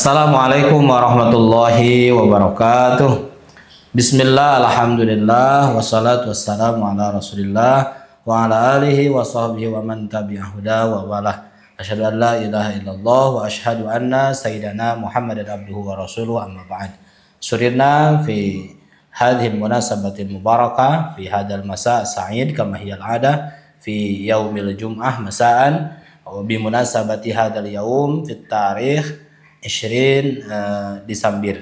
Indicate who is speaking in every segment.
Speaker 1: Assalamualaikum warahmatullahi wabarakatuh. Bismillah, alhamdulillah, wassalatu wassalamu ala rasulillah wa ala alihi wa sahbihi wa man tabi'ahuda wa walah. Asyhadu an la ilaha illallah wa asyhadu anna sayyidana Muhammadan abduhu wa rasuluhu, amma ba'd. Surirna fi hadhihi al-munasabati al-mubarakah fi hadzal masa' sa'id kama hiya al-'ada fi yaumil jum'ah masa'an wa bi munasabati hadzal yaum fi tarikh 20 Desember.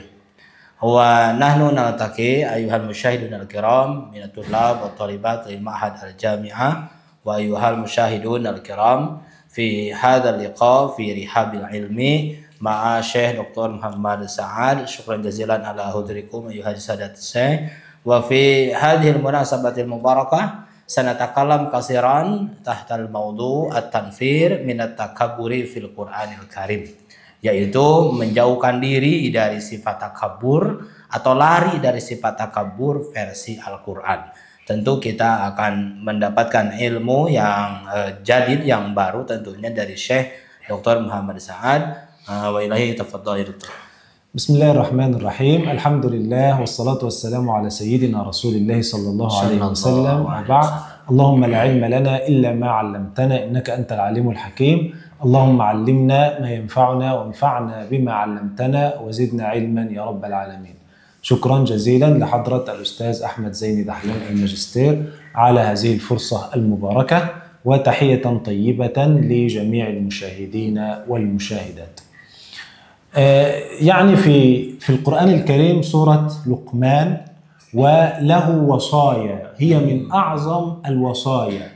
Speaker 1: Wa nahnu naltaqi ayyuhal musyahidun al-kiram min at-tullab wa talibat lil ma'had al-jami'ah wa ayyuhal musyahidun al-kiram fi hadzal liqa fi rihabil ilmi ma'a Syekh Dr. Muhammad Sa'ad. Syukran jazilan ala hudrikum ayyuhal sadat syekh. Wa fi hadhil munasabatil mubarakah sanatakalam kasiran tahtal mawdu at-tanfir min at-takabburi fil Qur'anil Karim, yaitu menjauhkan diri dari sifat takabur atau lari dari sifat takabur versi Al-Quran. Tentu kita akan mendapatkan ilmu yang jadid, yang baru tentunya dari Syekh Dr. Muhammad Sa'ad. Wa ilahi tafadhal.
Speaker 2: Bismillahirrahmanirrahim. Alhamdulillah wassalatu wassalamu ala sayyidina Rasulillah sallallahu alaihi wasallam. Wa ba'd. Allahumma la ilma lana illa ma 'allamtana innaka antal alimul hakim. اللهم علمنا ما ينفعنا وانفعنا بما علمتنا وزدنا علما يا رب العالمين. شكرا جزيلا لحضرة الأستاذ أحمد زيني دحلان الماجستير على هذه الفرصة المباركة، وتحية طيبة لجميع المشاهدين والمشاهدات. يعني في القرآن الكريم سورة لقمان وله وصايا هي من أعظم الوصايا،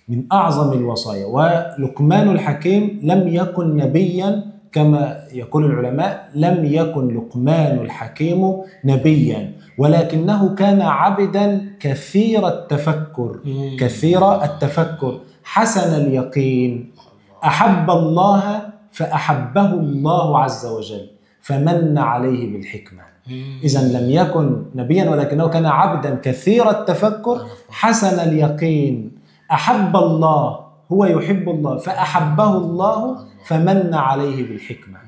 Speaker 2: من أعظم الوصايا. ولقمان الحكيم لم يكن نبيا كما يقول العلماء، لم يكن لقمان الحكيم نبيا، ولكنه كان عبدا كثير التفكر حسن اليقين، أحب الله فأحبه الله عز وجل فمن عليه بالحكمة. إذن لم يكن نبيا ولكنه كان عبدا كثير التفكر حسن اليقين، أحب الله، هو يحب الله فأحبه الله فمن عليه بالحكمة.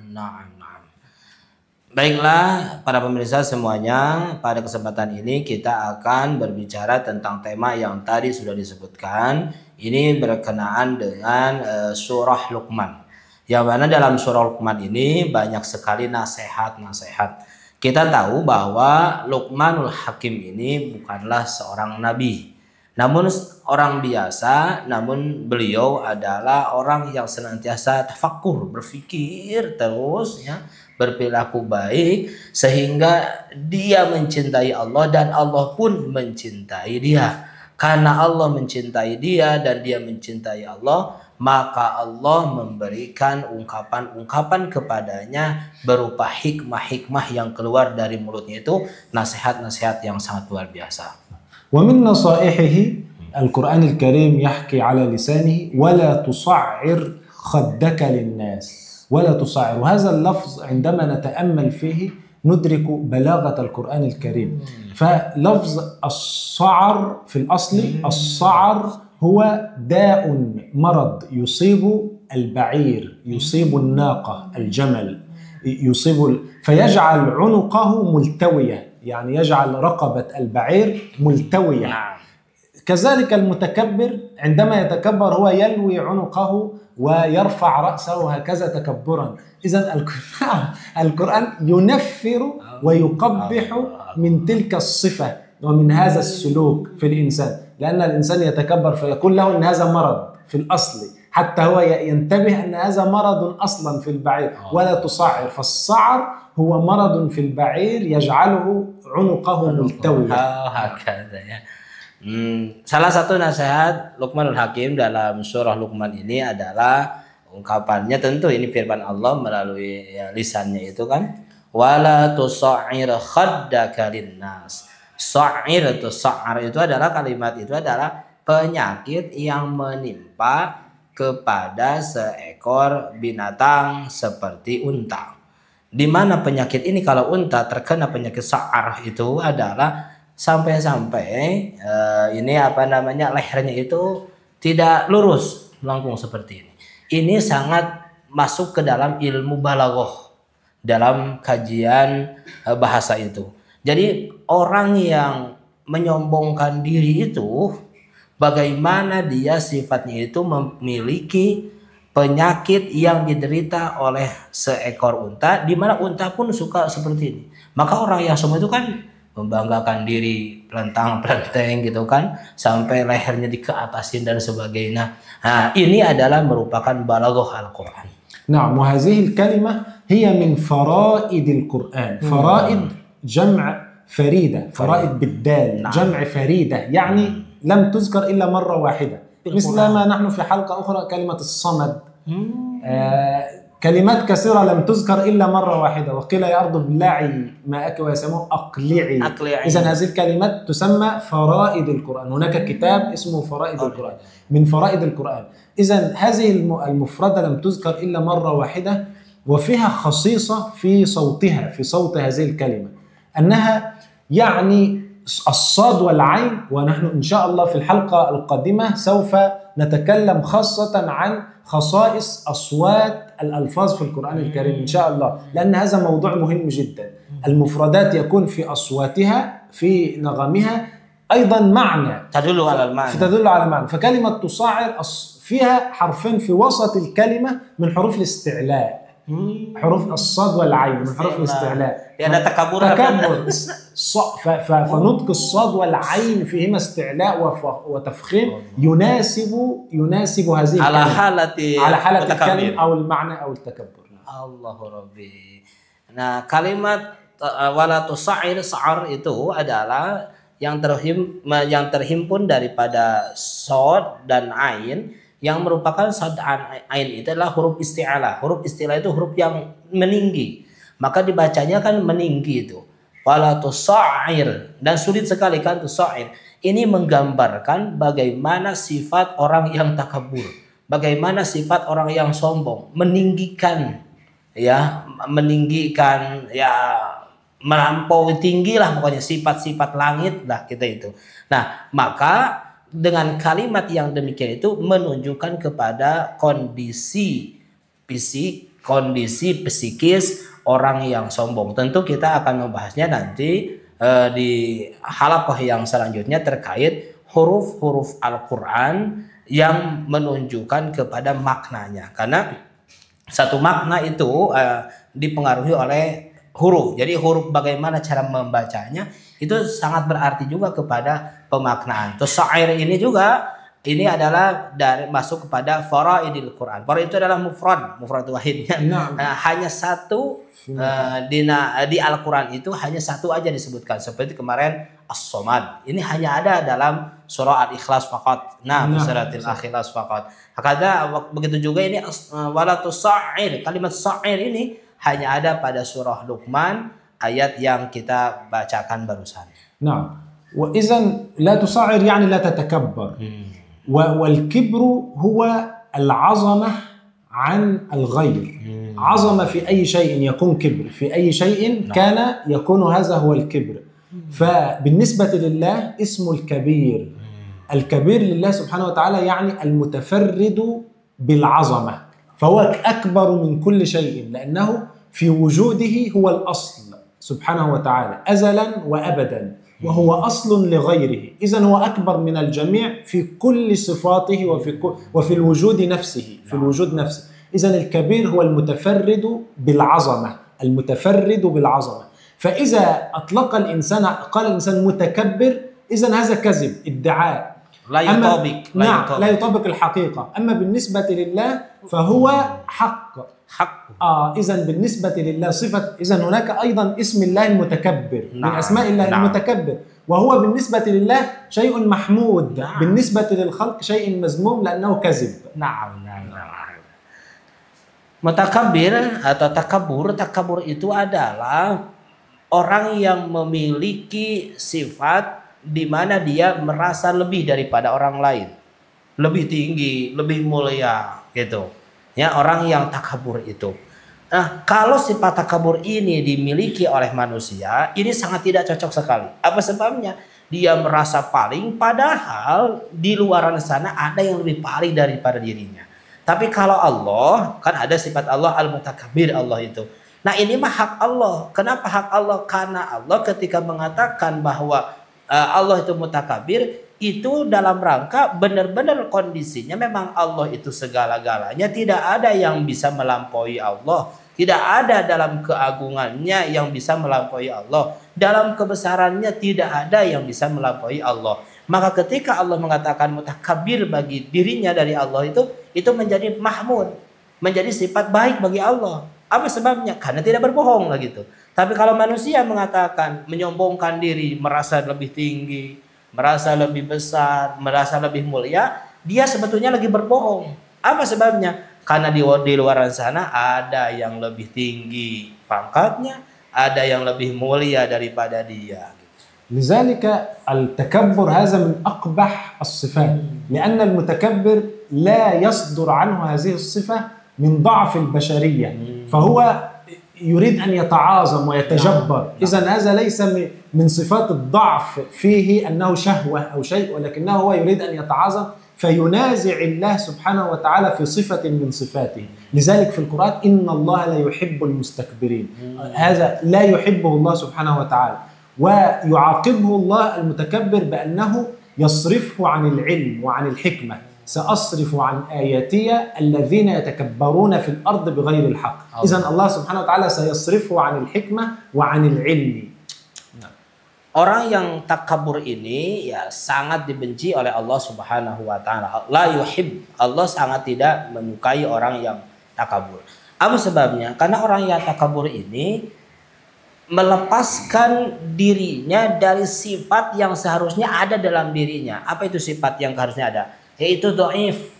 Speaker 1: Baiklah para pemirsa semuanya, pada kesempatan ini kita akan berbicara tentang tema yang tadi sudah disebutkan. Ini berkenaan dengan surah Luqman, yang mana dalam surah Luqman ini banyak sekali nasihat-nasihat. Kita tahu bahwa Luqmanul Hakim ini bukanlah seorang nabi, namun orang biasa, namun beliau adalah orang yang senantiasa tafakkur, berpikir terus, ya, berperilaku baik, sehingga dia mencintai Allah dan Allah pun mencintai dia. Karena Allah mencintai dia dan dia mencintai Allah, maka Allah memberikan ungkapan-ungkapan kepadanya berupa hikmah-hikmah yang keluar dari mulutnya, itu nasihat-nasihat yang sangat luar biasa.
Speaker 2: ومن نصائحه القرآن الكريم يحكي على لسانه ولا تصعر خدك للناس، ولا تصعر. وهذا اللفظ عندما نتأمل فيه ندرك بلاغة القرآن الكريم. فلفظ الصعر في الأصل، الصعر هو داء، مرض يصيب البعير، يصيب الناقة، الجمل، فيجعل عنقه ملتوية، يعني يجعل رقبة البعير ملتوية. كذلك المتكبر عندما يتكبر هو يلوي عنقه ويرفع رأسه هكذا تكبرا. إذن القرآن ينفر ويقبح من تلك الصفة ومن هذا السلوك في الإنسان، لأن الإنسان يتكبر فيقول له أن هذا مرض في الأصل، حتى هو ينتبه أن هذا مرض أصلا في البعير. ولا تصعر، فالصعر هو مرض في البعير يجعله عنقه ملتويا.
Speaker 1: هكذا ya. Salah satu nasihat Luqmanul Hakim dalam surah Luqman ini adalah ungkapannya, tentu ini firman Allah melalui lisannya itu kan, wala tusa'ir khaddaka linnas. Sa'ir itu, sa'ar itu adalah kalimat, itu adalah penyakit yang menimpa kepada seekor binatang seperti unta. Di mana penyakit ini, kalau unta terkena penyakit sa'ar itu adalah sampai-sampai lehernya itu tidak lurus melengkung seperti ini. Ini sangat masuk ke dalam ilmu balaghah. dalam kajian bahasa itu. Jadi orang yang menyombongkan diri itu, bagaimana dia sifatnya itu memiliki penyakit yang diderita oleh seekor unta, di mana unta pun suka seperti ini. Maka orang yang sombong itu kan membanggakan diri, pelentang-pelenteng gitu kan, sampai lehernya dikeatasin dan sebagainya. Nah, ini adalah merupakan balaghah Al-Quran.
Speaker 2: نعم وهذه الكلمة هي من فرائد القرآن. فرائد جمع فريدة، فرائد بالدال جمع فريدة، يعني لم تذكر إلا مرة واحدة، مثل ما نحن في حلقة أخرى كلمة الصمد. كلمات كثيرة لم تذكر إلا مرة واحدة، وقيل يا أرض ابلعي ماءك ويسموه أقلعي. إذن هذه الكلمات تسمى فرائد القرآن. هناك كتاب اسمه فرائد القرآن، من فرائد القرآن. إذن هذه المفردة لم تذكر إلا مرة واحدة، وفيها خصيصة في صوتها، في صوت هذه الكلمة، أنها يعني الصاد والعين. ونحن إن شاء الله في الحلقة القادمة سوف نتكلم خاصة عن خصائص أصوات الألفاظ في القرآن الكريم إن شاء الله، لأن هذا موضوع مهم جدا. المفردات يكون في أصواتها، في نغمها أيضا معنى
Speaker 1: تدل على المعنى،
Speaker 2: تدل على معنى. فكلمة تصاعر فيها حرفين في وسط الكلمة من حروف الاستعلاء، حروف الصاد والعين من حروف الاستعلاء.
Speaker 1: يعني تكبر
Speaker 2: فنطق الصاد والعين فيهما استعلاء وتفخيم يناسب هذه على حالة الكلمة أو المعنى أو التكبر.
Speaker 1: الله ربي. Nah, kalimat wala tusair, sa'ar itu adalah yang terhimpun daripada sod dan ain, yang merupakan sod dan ain itu adalah huruf isti'alah. Huruf isti'alah itu huruf yang meninggi, maka dibacanya kan meninggi itu. Wala tusair, dan sulit sekali kan tusair. Ini menggambarkan bagaimana sifat orang yang takabur, bagaimana sifat orang yang sombong, meninggikan ya, melampaui tinggi lah pokoknya, sifat-sifat langit lah kita itu. Nah, maka dengan kalimat yang demikian itu menunjukkan kepada kondisi fisik, kondisi psikis orang yang sombong. Tentu kita akan membahasnya nanti di halaqah yang selanjutnya terkait huruf-huruf Al-Quran yang menunjukkan kepada maknanya. Karena satu makna itu dipengaruhi oleh huruf. Jadi huruf bagaimana cara membacanya itu sangat berarti juga kepada pemaknaan. Terus syair ini juga ini adalah masuk kepada faraidil Quran. Faraid itu adalah mufrad wahidnya. Hanya satu di Al-Quran itu hanya satu aja disebutkan. Seperti kemarin As-Somad. Ini hanya ada dalam surah Al-Ikhlas faqat. Suratil Al-Ikhlas faqat. Hakada begitu juga ini wala tusair. Kalimat sa'ir ini hanya ada pada surah Luqman ayat yang kita bacakan barusan.
Speaker 2: Nah, wa idzan la tusair yani la tatakabbar. والكبر هو العظمة عن الغير. عظمة في أي شيء يكون كبر، في أي شيء كان يكون هذا هو الكبر. فبالنسبة لله اسم الكبير. الكبير لله سبحانه وتعالى يعني المتفرد بالعظمة، فهو أكبر من كل شيء لأنه في وجوده هو الأصل سبحانه وتعالى أزلا وأبدا، وهو أصل لغيره. إذن هو أكبر من الجميع في كل صفاته وفي الوجود نفسه، في الوجود نفسه. إذن الكبير هو المتفرد بالعظمة، المتفرد بالعظمة. فإذا أطلق الإنسان قال الإنسان متكبر، إذن هذا كذب، ادعاء لا يطابق الحقيقة. أما بالنسبة لله فهو حق. إذن بالنسبة لله صفة. إذن هناك أيضا اسم الله المتكبر من أسماء الله المتكبر، وهو بالنسبة لله شيء محمود. بالنسبة للخلق شيء مذموم لأنه كذب.
Speaker 1: Mutakabbir atau takabur itu adalah orang yang memiliki sifat di mana dia merasa lebih daripada orang lain, lebih tinggi, lebih mulia gitu. Ya, orang yang takabur itu. Nah, kalau sifat takabur ini dimiliki oleh manusia, ini sangat tidak cocok sekali. Apa sebabnya? Dia merasa paling, padahal di luaran sana ada yang lebih paling daripada dirinya. Tapi kalau Allah, kan ada sifat Allah al-mutakabbir, Allah itu. Nah ini mah hak Allah. Kenapa hak Allah? Karena Allah ketika mengatakan bahwa Allah itu mutakabir, itu dalam rangka benar-benar kondisinya memang Allah itu segala-galanya. Tidak ada yang bisa melampaui Allah. Tidak ada dalam keagungannya yang bisa melampaui Allah. Dalam kebesarannya tidak ada yang bisa melampaui Allah. Maka ketika Allah mengatakan mutakabir bagi dirinya dari Allah itu menjadi mahmud. Menjadi sifat baik bagi Allah. Apa sebabnya? Karena tidak berbohong lah gitu. Tapi kalau manusia mengatakan, menyombongkan diri, merasa lebih tinggi, merasa lebih besar, merasa lebih mulia, dia sebetulnya lagi berbohong. Apa sebabnya? Karena di luar sana ada yang lebih tinggi pangkatnya, ada yang lebih mulia daripada dia.
Speaker 2: لذلك التكبر هذا من أقبح الصفات لأن المتكبر لا يصدر عنه هذه الصفة من ضعف البشرية فهو يريد أن يتعاظم ويتجبر. إذن هذا ليس من صفات الضعف فيه أنه شهوة أو شيء ولكنه هو يريد أن يتعاظم فينازع الله سبحانه وتعالى في صفة من صفاته. لذلك في القرآن إن الله لا يحب المستكبرين. هذا لا يحبه الله سبحانه وتعالى ويعاقبه الله المتكبر بأنه يصرفه عن العلم وعن الحكمة. سأصرف عن آياتي الذين يتكبرون في الأرض بغير الحق. إذن الله سبحانه وتعالى سيصرفه عن الحكمة وعن العلم.
Speaker 1: Orang yang takabur ini ya sangat dibenci oleh Allah Subhanahu wa taala. La yuhib. Allah sangat tidak menyukai orang yang takabur. Apa sebabnya? Karena orang yang takabur ini melepaskan dirinya dari sifat yang seharusnya ada dalam dirinya. Apa itu sifat yang harusnya ada? Yaitu dhaif.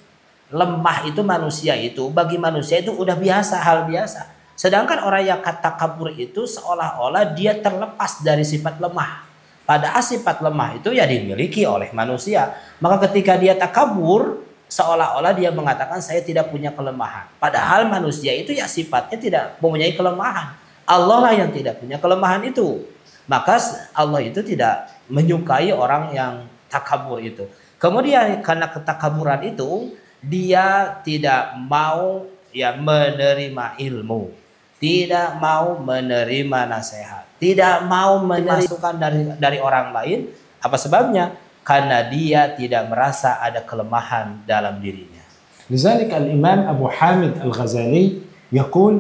Speaker 1: Lemah itu manusia itu, bagi manusia itu udah biasa, hal biasa. Sedangkan orang yang takabur itu seolah-olah dia terlepas dari sifat lemah. Padahal sifat lemah itu ya dimiliki oleh manusia. Maka ketika dia takabur, seolah-olah dia mengatakan saya tidak punya kelemahan. Padahal manusia itu ya sifatnya tidak mempunyai kelemahan. Allah lah yang tidak punya kelemahan itu. Maka Allah itu tidak menyukai orang yang takabur itu. Kemudian karena ketakaburan itu, dia tidak mau ya menerima ilmu, tidak mau menerima nasihat, tidak mau memasukkan dari orang lain. Apa sebabnya? Karena dia tidak merasa ada kelemahan dalam dirinya.
Speaker 2: لذلك الإمام أبو حامد الغزالي يقول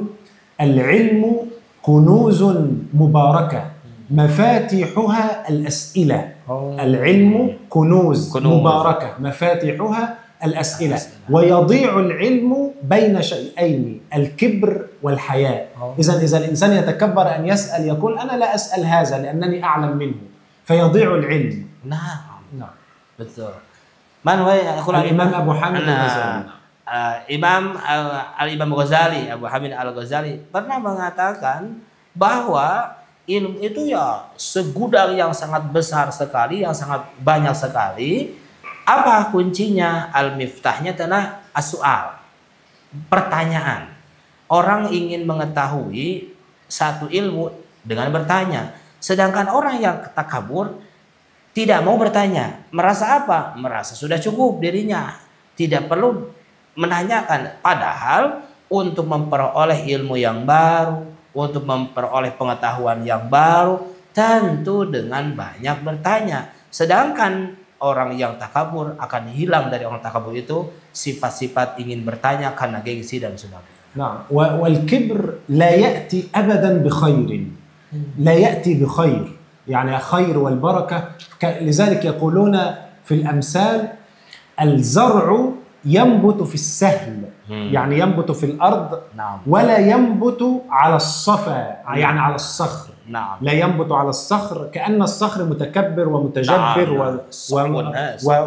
Speaker 2: العلم كنوز مباركة مفاتيحها الأسئلة. العلم كنوز مباركة مفاتيحها الأسئلة ويضيع العلم بين شيئين الكبر والحياء. إذا الإنسان يتكبر أن يسأل يقول أنا لا أسأل هذا لأنني أعلم منه فيضيع العلم.
Speaker 1: نعم betul. Imam
Speaker 2: Abu Hamid al-Ghazali.
Speaker 1: Imam Ghazali, Abu Hamid al-Ghazali pernah mengatakan bahwa ilmu itu ya segudang yang sangat besar sekali, yang sangat banyak sekali. Apa kuncinya? Al-miftahnya adalah as-su'al, pertanyaan. Orang ingin mengetahui satu ilmu dengan bertanya. Sedangkan orang yang takabur tidak mau bertanya. Merasa apa? Merasa sudah cukup dirinya. Tidak perlu menanyakan. Padahal untuk memperoleh ilmu yang baru, untuk memperoleh pengetahuan yang baru, tentu dengan banyak bertanya. Sedangkan orang yang takabur akan hilang dari orang takabur itu sifat-sifat ingin bertanya karena gengsi dan sebagainya.
Speaker 2: Nah, wal kibr la ya'ti abadan bi khairin. La ya'ti bi khair. يعني خير والبركة. لذلك يقولون في الأمثال الزرع ينبت في السهل يعني ينبت في الأرض ولا ينبت على الصفا يعني على الصخر. لا ينبت على الصخر كأن الصخر متكبر ومتجبر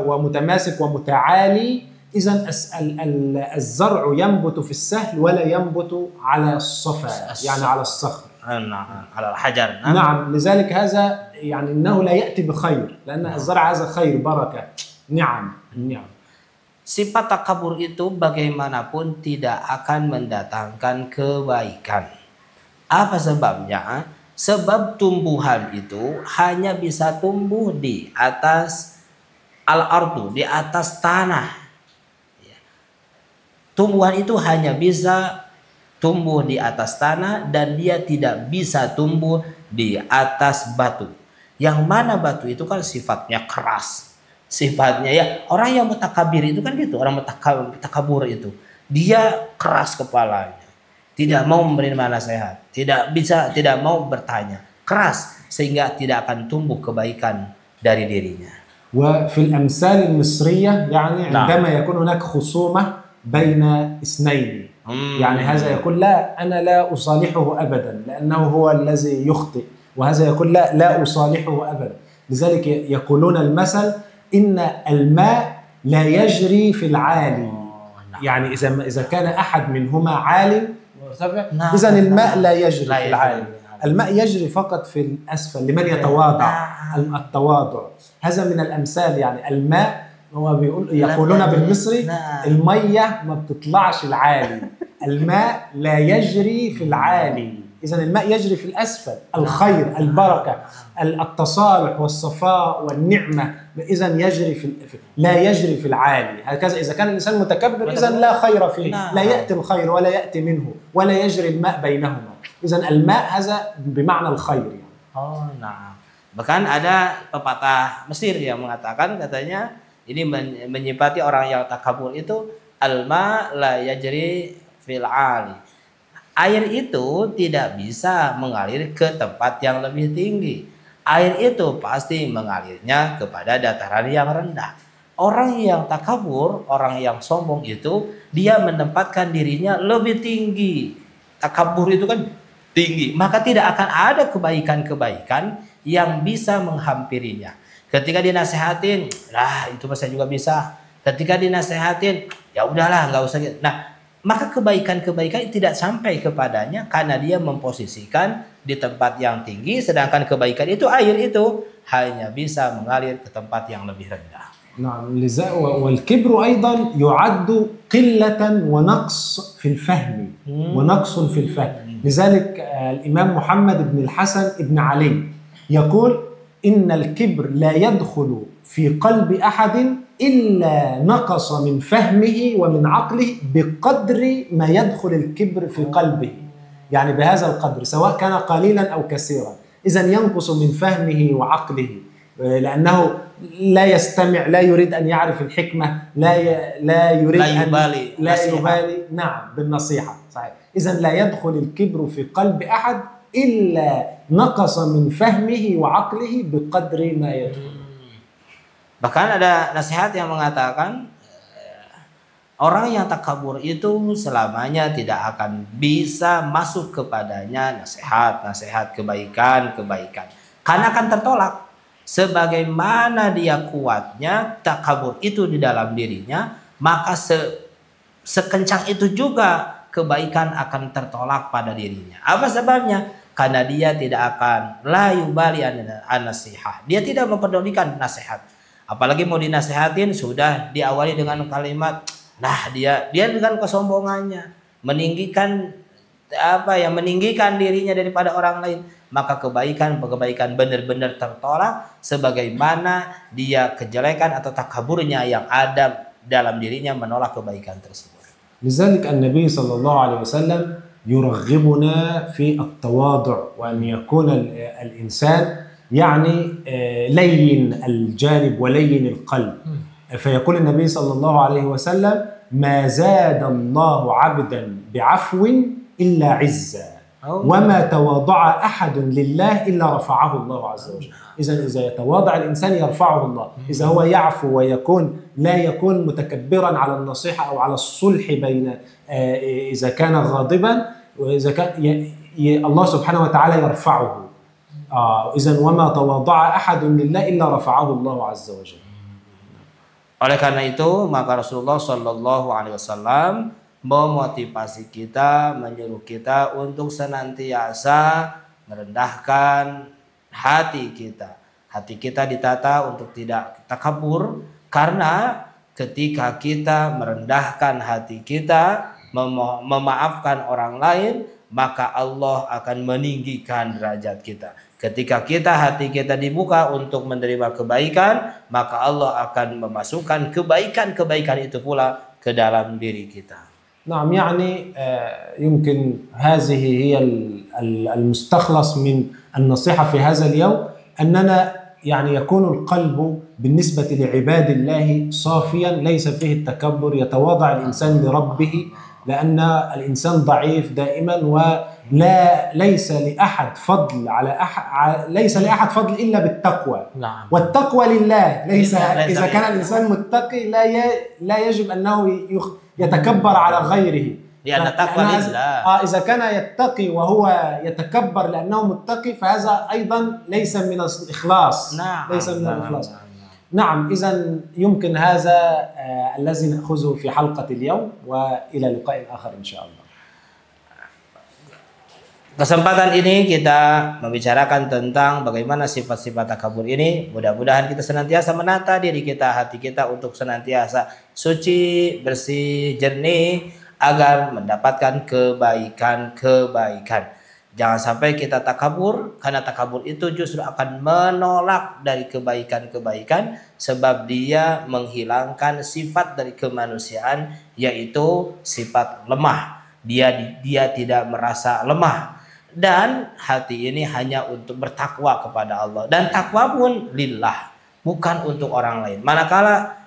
Speaker 2: ومتماسك ومتعالي. إذن الزرع ينبت في السهل ولا ينبت على الصفا يعني على الصخر.
Speaker 1: على الحجر.
Speaker 2: نعم لذلك هذا يعني إنه لا يأتي بخير لأن الزرع هذا خير بركة. نعم.
Speaker 1: Sifat takabur itu bagaimanapun tidak akan mendatangkan kebaikan. Apa sebabnya? Sebab tumbuhan itu hanya bisa tumbuh di atas al-ardu, di atas tanah. Tumbuhan itu hanya bisa tumbuh di atas tanah dan dia tidak bisa tumbuh di atas batu. Yang mana batu itu kan sifatnya keras. Sifatnya ya orang yang mutakabir itu kan gitu, orang mutakabur itu. Dia keras kepalanya. Tidak mau menerima nasihat, tidak mau bertanya. Keras sehingga tidak akan tumbuh kebaikan dari dirinya.
Speaker 2: وفي الأمثال المصرية يعني
Speaker 1: نعم.
Speaker 2: عندما يكون هناك خصومة بين اثنين يعني هذا يقول لا أنا لا أصالحه أبدا لأنه هو الذي يخطئ، وهذا يقول لا أصالحه أبدا. لذلك يقولون المثل إن الماء لا يجري في العالي، يعني إذا كان أحد منهما عالي مرتفع إذا الماء لا يجري في العالي، الماء يجري فقط في الأسفل لمن يتواضع. التواضع هذا من الأمثال، يعني الماء هو يقولون بالمصري المية ما بتطلعش العالي، الماء لا يجري في العالي، إذا الماء يجري في الأسفل، الخير البركة التصالح والصفاء والنعمة إذا يجري لا يجري في العالي. هكذا إذا كان الإنسان متكبر إذا لا خير فيه، لا يأتي الخير ولا يأتي منه ولا يجري الماء بينهما، إذا الماء هذا بمعنى الخير يعني.
Speaker 1: Oh, nah. Bahkan ada pepatah Mesir yang mengatakan katanya ini menyifati orang yang takabur itu alma la yajri fil ali. Air itu tidak bisa mengalir ke tempat yang lebih tinggi. Air itu pasti mengalirnya kepada dataran yang rendah. Orang yang takabur, orang yang sombong itu dia menempatkan dirinya lebih tinggi. Takabur itu kan tinggi, maka tidak akan ada kebaikan-kebaikan yang bisa menghampirinya. Ketika dinasehatin, lah itu saya juga bisa. Ketika dinasehatin, ya udahlah nggak usah. Nah, maka kebaikan-kebaikan tidak sampai kepadanya karena dia memposisikan di tempat yang tinggi, sedangkan kebaikan itu air itu hanya bisa mengalir ke tempat yang lebih rendah.
Speaker 2: نعم والكبر أيضا يعد قلة ونقص في الفهم ونقص في الفهم. لذلك الإمام محمد بن الحسن بن علي يقول إن الكبر لا يدخل في قلب أحد إلا نقص من فهمه ومن عقله بقدر ما يدخل الكبر في قلبه، يعني بهذا القدر سواء كان قليلا أو كثيرا، إذا ينقص من فهمه وعقله لأنه لا يستمع، لا يريد أن يعرف الحكمة، لا يريد لا يبالي نعم بالنصيحة صحيح. إذا لا يدخل الكبر في قلب أحد إلا نقص من فهمه وعقله بقدر ما يدخل.
Speaker 1: Bahkan ada nasihat yang mengatakan orang yang takabur itu selamanya tidak akan bisa masuk kepadanya nasihat kebaikan karena akan tertolak. Sebagaimana dia kuatnya takabur itu di dalam dirinya, maka sekencang itu juga kebaikan akan tertolak pada dirinya. Apa sebabnya? Karena dia tidak akan la yubali an-nasihah. Dia tidak mempedulikan nasihat. Apalagi mau dinasehatin sudah diawali dengan kalimat, nah dia dengan kesombongannya meninggikan dirinya daripada orang lain, maka kebaikan benar-benar tertolak sebagaimana dia kejelekan atau takaburnya yang ada dalam dirinya menolak kebaikan tersebut.
Speaker 2: لذلك النبي صلى الله عليه وسلم يرغبنا في التواضع وأن يكون الإنسان يعني لين الجانب ولين القلب. فيقول النبي صلى الله عليه وسلم ما زاد الله عبدا بعفو إلا عزا وما تواضع أحد لله إلا رفعه الله عز وجل. إذا يتواضع الإنسان يرفعه الله. إذا هو يعفو لا يكون متكبرا على النصيحة أو على الصلح بين إذا كان غاضبا، وإذا كان الله سبحانه وتعالى يرفعه. إذا وما تواضع أحد لله إلا رفعه الله عز وجل.
Speaker 1: Oleh karena itu maka Rasulullah Shallallahu Alaihi Wasallam memotivasi kita, menyuruh kita untuk senantiasa merendahkan hati kita. Hati kita ditata untuk tidak takabur, karena ketika kita merendahkan hati kita, memaafkan orang lain, maka Allah akan meninggikan derajat kita. Ketika hati kita dibuka untuk menerima kebaikan, maka Allah akan memasukkan kebaikan-kebaikan itu pula ke dalam diri kita.
Speaker 2: نعم، يعني يمكن هذه هي المستخلص من النصيحة في هذا اليوم، أننا يعني يكون القلب بالنسبة لعباد الله صافيا، ليس فيه التكبر، يتواضع الإنسان لربه، لأن الإنسان ضعيف دائما، ليس لأحد فضل على ليس لأحد فضل إلا بالتقوى.
Speaker 1: نعم.
Speaker 2: والتقوى لله، ليس إذا كان الإنسان متقي لا يجب أنه يتكبر على غيره،
Speaker 1: لأن التقوى لله.
Speaker 2: إذا كان يتقي وهو يتكبر لأنه متقي فهذا أيضا ليس من الإخلاص.
Speaker 1: نعم.
Speaker 2: ليس من الإخلاص. نعم، إذا يمكن هذا الذي نأخذه في حلقة اليوم، وإلى لقاء آخر إن شاء الله.
Speaker 1: Kesempatan ini kita membicarakan tentang bagaimana sifat-sifat takabur ini. Mudah-mudahan kita senantiasa menata diri kita, hati kita untuk senantiasa suci, bersih, jernih agar mendapatkan kebaikan-kebaikan. Jangan sampai kita takabur, karena takabur itu justru akan menolak dari kebaikan-kebaikan, sebab dia menghilangkan sifat dari kemanusiaan, yaitu sifat lemah. Dia tidak merasa lemah. Dan hati ini hanya untuk bertakwa kepada Allah, dan takwa pun lillah, bukan untuk orang lain. Manakala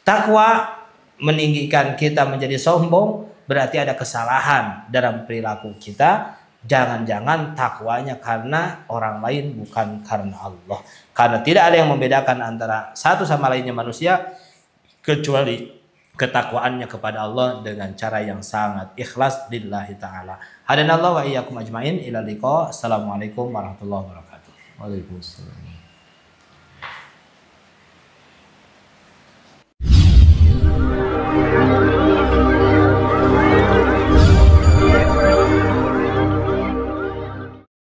Speaker 1: takwa meninggikan kita menjadi sombong, berarti ada kesalahan dalam perilaku kita. Jangan-jangan takwanya karena orang lain, bukan karena Allah. Karena tidak ada yang membedakan antara satu sama lainnya manusia kecuali ketakwaannya kepada Allah dengan cara yang sangat ikhlas lillahi ta'ala. Hadanallahu wa iyyakum ajmain ila liqa. Assalamualaikum warahmatullahi wabarakatuh.
Speaker 2: Waalaikumsalam.